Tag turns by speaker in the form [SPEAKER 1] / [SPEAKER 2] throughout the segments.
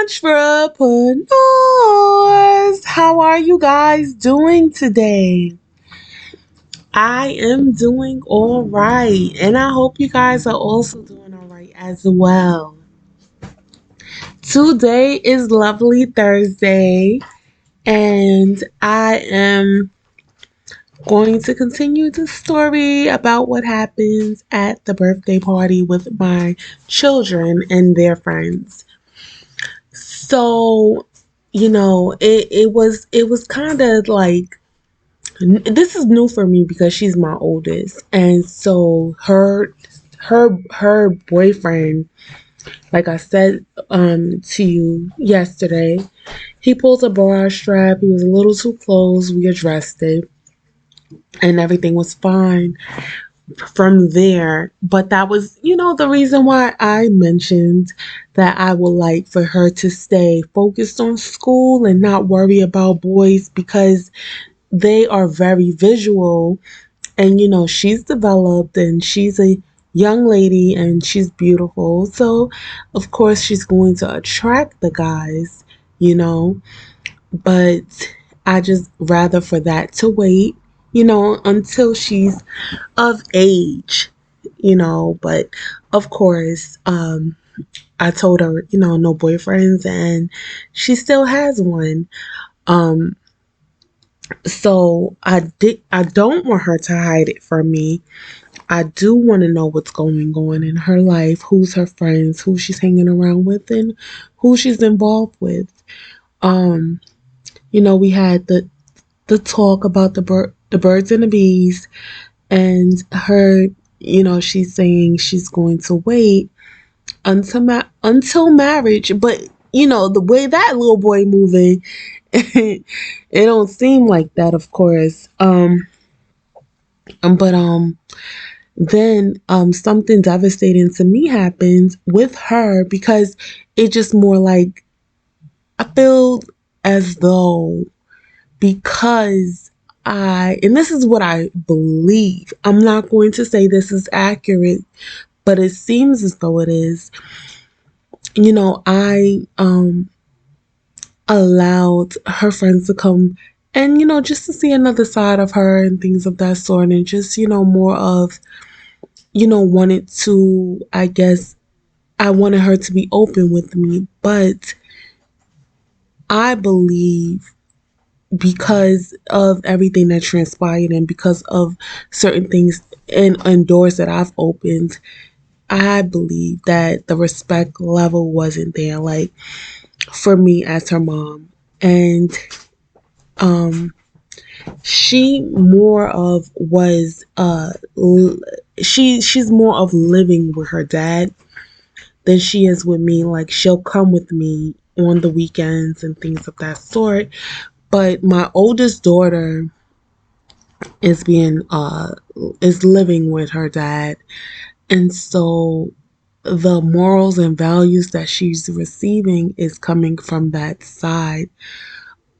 [SPEAKER 1] Entrepreneurs, how are you guys doing today? I am doing all right, and I hope you guys are also doing all right as well. Today is Lovely Thursday, and I am going to continue the story about what happens at the birthday party with my children and their friends. So, it was kind of like this is new for me because she's my oldest, and so her boyfriend, like I said to you yesterday, he pulled a bra strap. He was a little too close. We addressed it, and everything was fine from there. But that was, the reason why I mentioned that I would like for her to stay focused on school and not worry about boys, because they are very visual, and she's developed and she's a young lady and she's beautiful, so of course she's going to attract the guys, but I just rather for that to wait, until she's of age, but of course, I told her, no boyfriends, and she still has one. um so I don't want her to hide it from me. I do want to know what's going on in her life, who's her friends, who she's hanging around with, and who she's involved with. um we had the talk about the birds and the bees, and her, she's saying she's going to wait until marriage, but the way that little boy moving, it don't seem like that, of course. But then something devastating to me happened with her, because it just more like, I feel as though, because and this is what I believe, I'm not going to say this is accurate, but it seems as though it is. I allowed her friends to come, and just to see another side of her and things of that sort, and just more of, wanted to, I guess, I wanted her to be open with me. But I believe, because of everything that transpired and because of certain things and doors that I've opened, I believe that the respect level wasn't there, like, for me as her mom. And um she more of was she's more of living with her dad than she is with me. Like, she'll come with me on the weekends and things of that sort. But my oldest daughter is being is living with her dad, and so the morals and values that she's receiving is coming from that side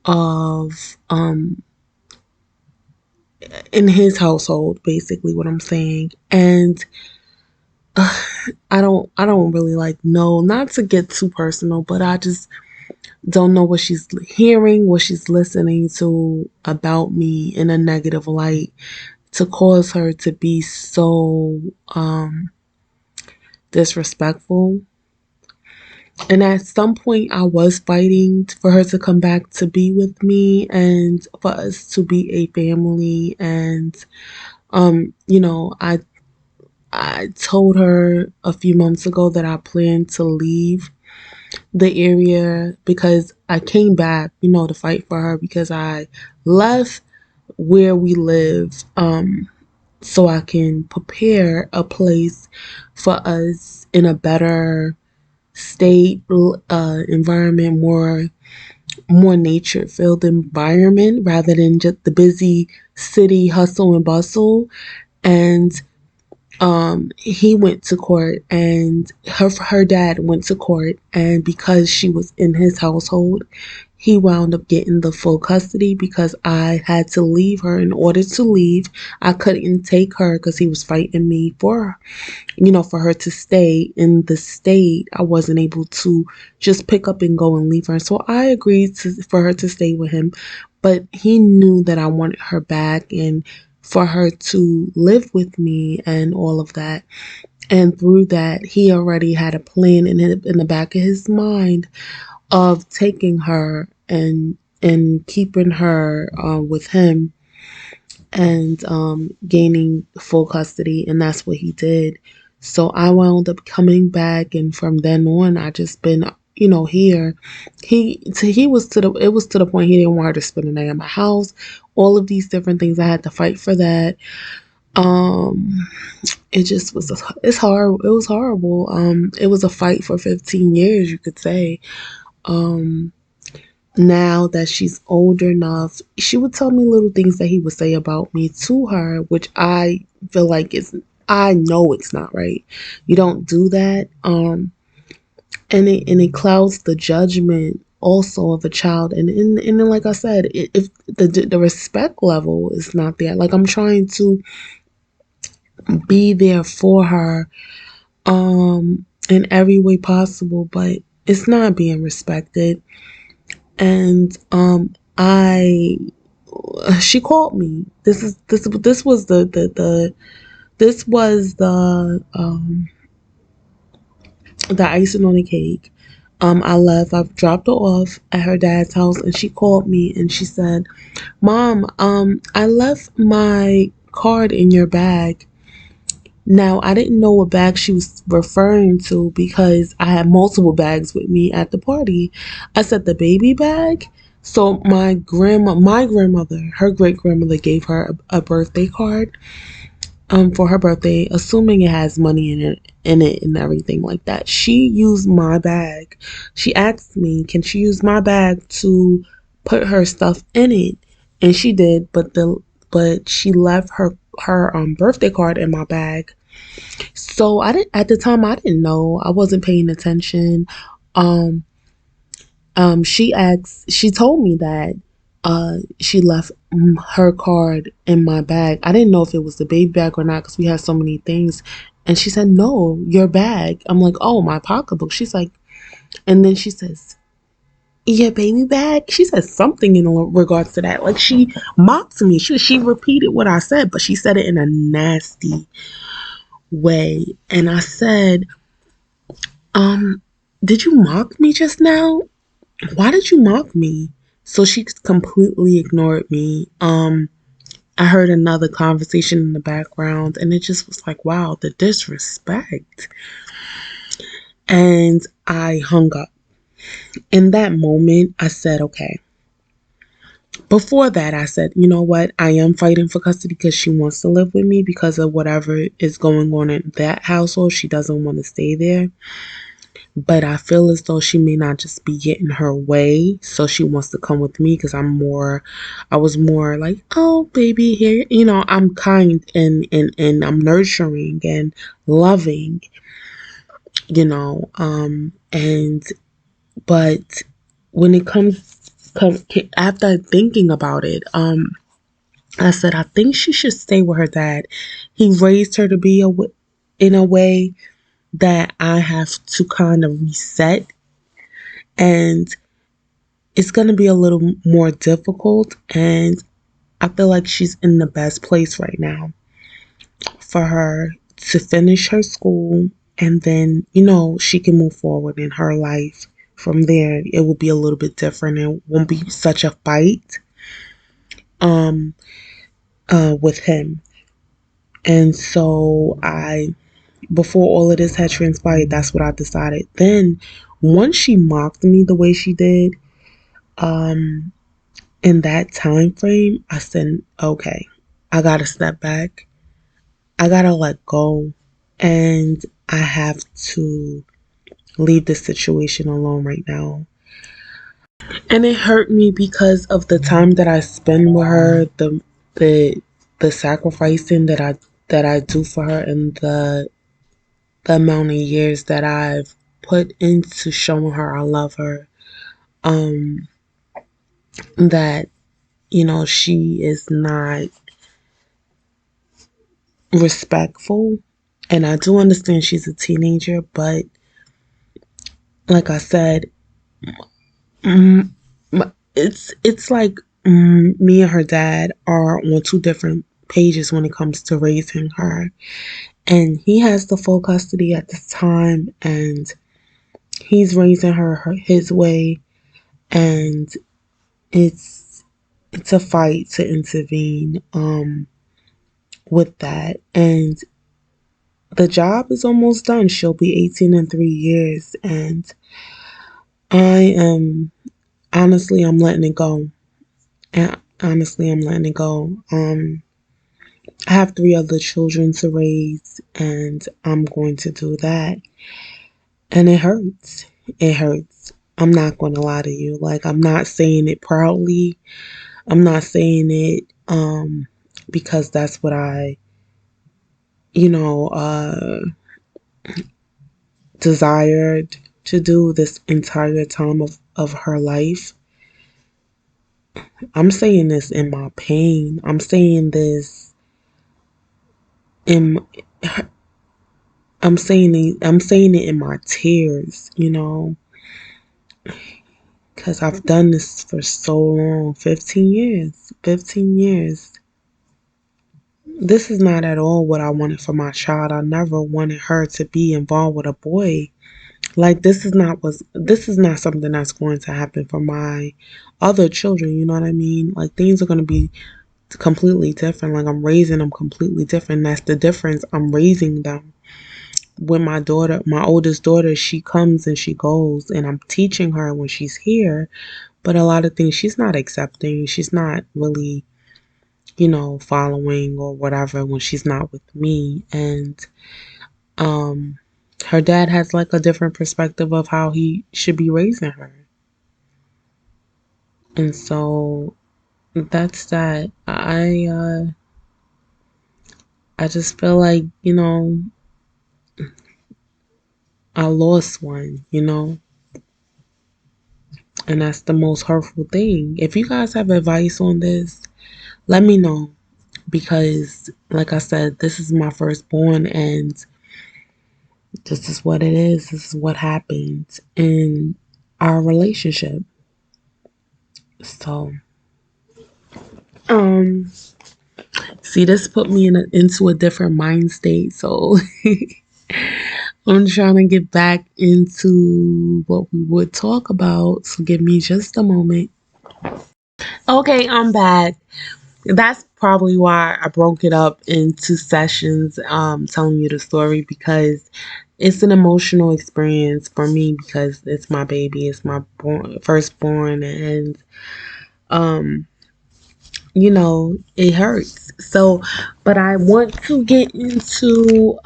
[SPEAKER 1] of in his household, basically what I'm saying. And I don't really like know, not to get too personal, but I just don't know what she's hearing, what she's listening to about me in a negative light, to cause her to be so disrespectful. And at some point, I was fighting for her to come back to be with me and for us to be a family. And I told her a few months ago that I planned to leave the area, because I came back, to fight for her, because I left where we live, so I can prepare a place for us in a better state, environment, more nature filled environment, rather than just the busy city hustle and bustle. And he went to court, and her dad went to court, and because she was in his household, he wound up getting the full custody because I had to leave her. In order to leave, I couldn't take her because he was fighting me for, for her to stay in the state. I wasn't able to just pick up and go and leave her. So I agreed for her to stay with him, but he knew that I wanted her back and for her to live with me and all of that. And through that, he already had a plan in the back of his mind of taking her and keeping her with him and gaining full custody, and that's what he did. So I wound up coming back, and from then on, I just been here. He was to the it was to the point he didn't want her to spend the night at my house. All of these different things, I had to fight for that. Um, it just was it's hard. It was horrible. It was a fight for 15 years, you could say. Um, Now that she's old enough, she would tell me little things that he would say about me to her, which I feel like I know it's not right. You don't do that. And it clouds the judgment also of a child. And then, like I said, if the respect level is not there, like I'm trying to be there for her, in every way possible, but it's not being respected. And I she called me. This was this was the icing on the cake. I left. I dropped her off at her dad's house, and she called me and she said, "Mom, I left my card in your bag." Now, I didn't know what bag she was referring to because I had multiple bags with me at the party. I said the baby bag. So my grandmother, her great grandmother gave her a birthday card for her birthday, assuming it has money in it and everything like that. She used my bag. She asked me, "Can she use my bag to put her stuff in it?" And she did, but she left her birthday card in my bag. So I didn't at the time. I didn't know. I wasn't paying attention. Um, she told me that she left her card in my bag. I didn't know if it was the baby bag or not because we had so many things. And she said, "No, your bag." I'm like, "Oh, my pocketbook." She's like, and then she says, "Your baby bag?" She said something in regards to that. Like she mocked me. She repeated what I said, but she said it in a nasty way. And I said, um, "Did you mock me just now? Why did you mock me?" So she completely ignored me. I heard another conversation in the background, and it just was like, wow, the disrespect. And I hung up. In that moment, I said, okay. Before that, I said, you know what? I am fighting for custody because she wants to live with me because of whatever is going on in that household. She doesn't want to stay there. But I feel as though she may not just be getting her way, so she wants to come with me because I was more like, "Oh, baby, here, I'm kind and I'm nurturing and loving, and but when it after thinking about it, I said I think she should stay with her dad. He raised her to be in a way that I have to kind of reset, and it's going to be a little more difficult. And I feel like she's in the best place right now for her to finish her school, and then she can move forward in her life. From there it will be a little bit different. It won't be such a fight um with him. And so I before all of this had transpired, that's what I decided. Then once she mocked me the way she did, um in that time frame, I said, okay, I gotta step back. I gotta let go. And I have to leave this situation alone right now. And it hurt me because of the time that I spend with her, the the sacrificing that I that I do for her and the amount of years that I've put into showing her I love her. That, she is not respectful. And I do understand she's a teenager, but like I said, mm, it's like me and her dad are on two different pages when it comes to raising her. And he has the full custody at this time, and he's raising her his way, and it's a fight to intervene with that. And the job is almost done. She'll be 18 in 3 years, and I am I'm letting it go. And honestly, I'm letting it go. I have three other children to raise, and I'm going to do that. And it hurts. It hurts. I'm not going to lie to you. Like, I'm not saying it proudly. I'm not saying it because that's what I, you know, desired to do this entire time of her life. I'm saying this in my pain. In I'm saying it in my tears, because I've done this for so long, 15 years. 15 years. This is not at all what I wanted for my child. I never wanted her to be involved with a boy. Like, this is not something that's going to happen for my other children, you know what I mean? Like, things are going to be completely different. Like, I'm raising them completely different. That's the difference. I'm raising them. When my oldest daughter, she comes and she goes, and I'm teaching her when she's here, but a lot of things she's not accepting. She's not really, following or whatever when she's not with me. And um her dad has like a different perspective of how he should be raising her. And so that's that. I just feel like, I lost one, and that's the most hurtful thing. If you guys have advice on this, let me know, because like I said, this is my firstborn, and this is what it is. This is what happened in our relationship. So, um, see, this put me into a different mind state. So, I'm trying to get back into what we would talk about. So, give me just a moment. Okay, I'm back. That's probably why I broke it up into sessions, telling you the story, because it's an emotional experience for me, because it's my baby, it's my firstborn, and um, it hurts. So, but I want to get into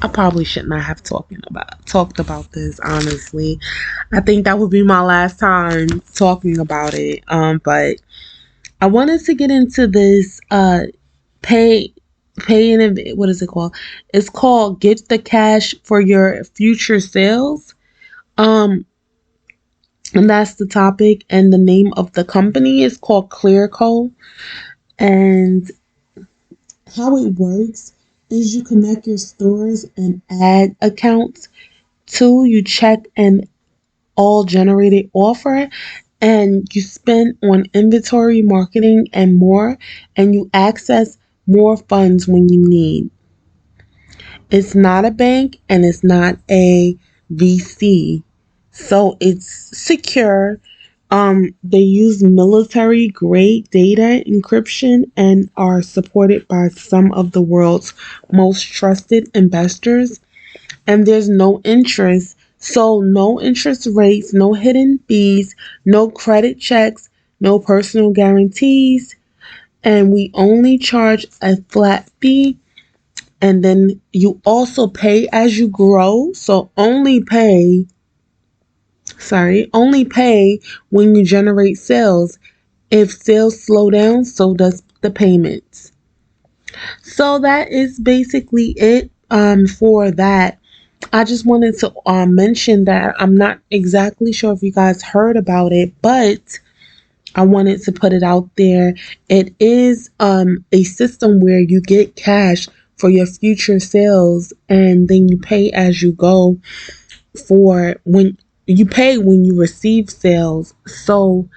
[SPEAKER 1] I probably should not have talked about this, honestly. I think that would be my last time talking about it. But I wanted to get into this pay in, what is it called? It's called Get the Cash for Your Future Sales. Um and that's the topic, and the name of the company is called Clearco. And how it works is you connect your stores and ad accounts to you check an all generated offer, and you spend on inventory, marketing, and more, and you access more funds when you need. It's not a bank, and it's not a VC. So it's secure. They use military grade data encryption and are supported by some of the world's most trusted investors. And there's no interest. So no interest rates, no hidden fees, no credit checks, no personal guarantees. And we only charge a flat fee, and then you also pay as you grow. So only pay when you generate sales. If sales slow down, so does the payments. So that is basically it for that. I just wanted to mention that I'm not exactly sure if you guys heard about it, but I wanted to put it out there. It is a system where you get cash for your future sales, and then you pay as you go for when you pay when you receive sales. So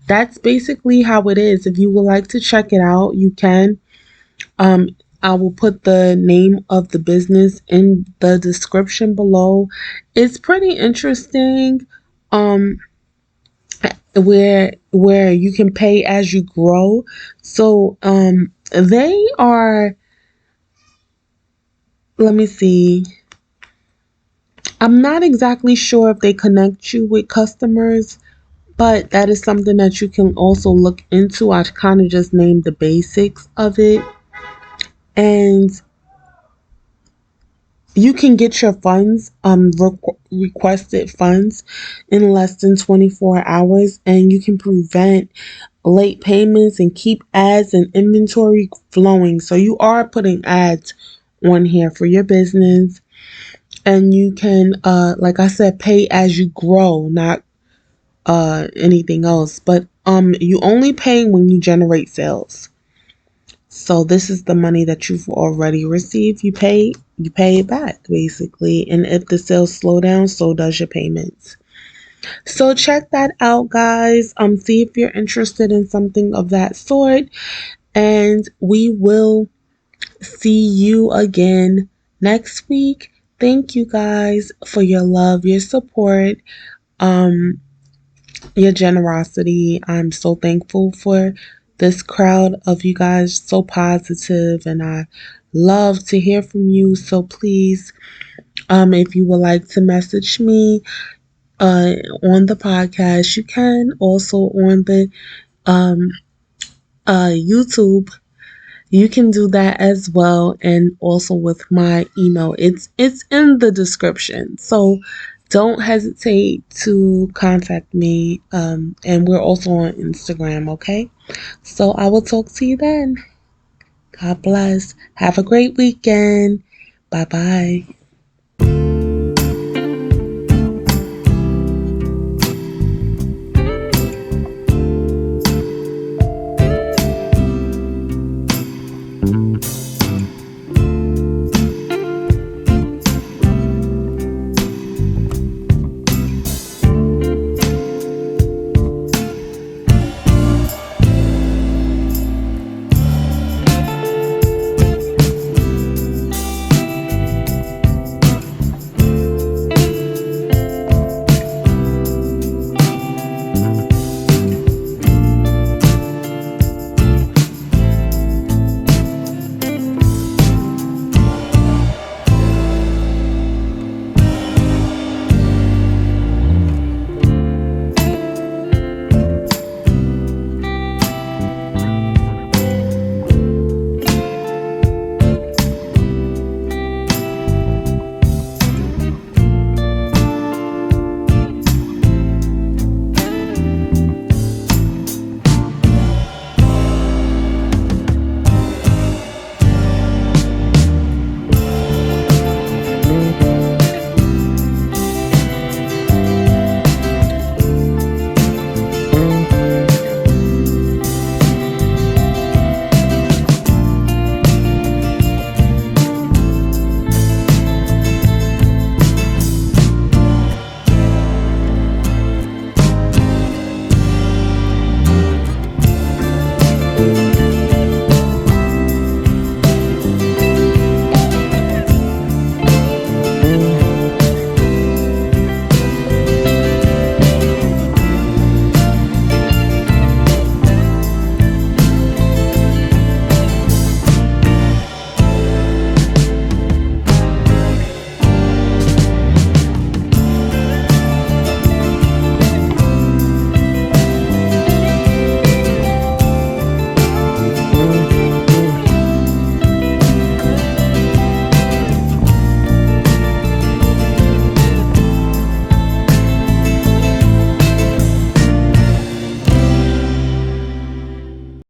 [SPEAKER 1] that's basically how it is. If you would like to check it out, you can. Um, I will put the name of the business in the description below. It's pretty interesting. Um, where you can pay as you grow. So they are, let me see. I'm not exactly sure if they connect you with customers, but that is something that you can also look into. I kind of just named the basics of it. And you can get your funds, requested funds, in less than 24 hours, and you can prevent late payments and keep ads and inventory flowing. So you are putting ads on here for your business, and you can, like I said, pay as you grow, not anything else. But you only pay when you generate sales. So this is the money that you've already received. You pay it back basically. And if the sales slow down, so does your payments. So check that out, guys. See if you're interested in something of that sort. And we will see you again next week. Thank you guys for your love, your support. Um your generosity. I'm so thankful for this crowd of you guys, so positive, and I love to hear from you. So please, if you would like to message me on the podcast, you can. Also on the um YouTube, you can do that as well, and also with my email. It's in the description. So don't hesitate to contact me. And we're also on Instagram, okay? So I will talk to you then. God bless. Have a great weekend. Bye bye.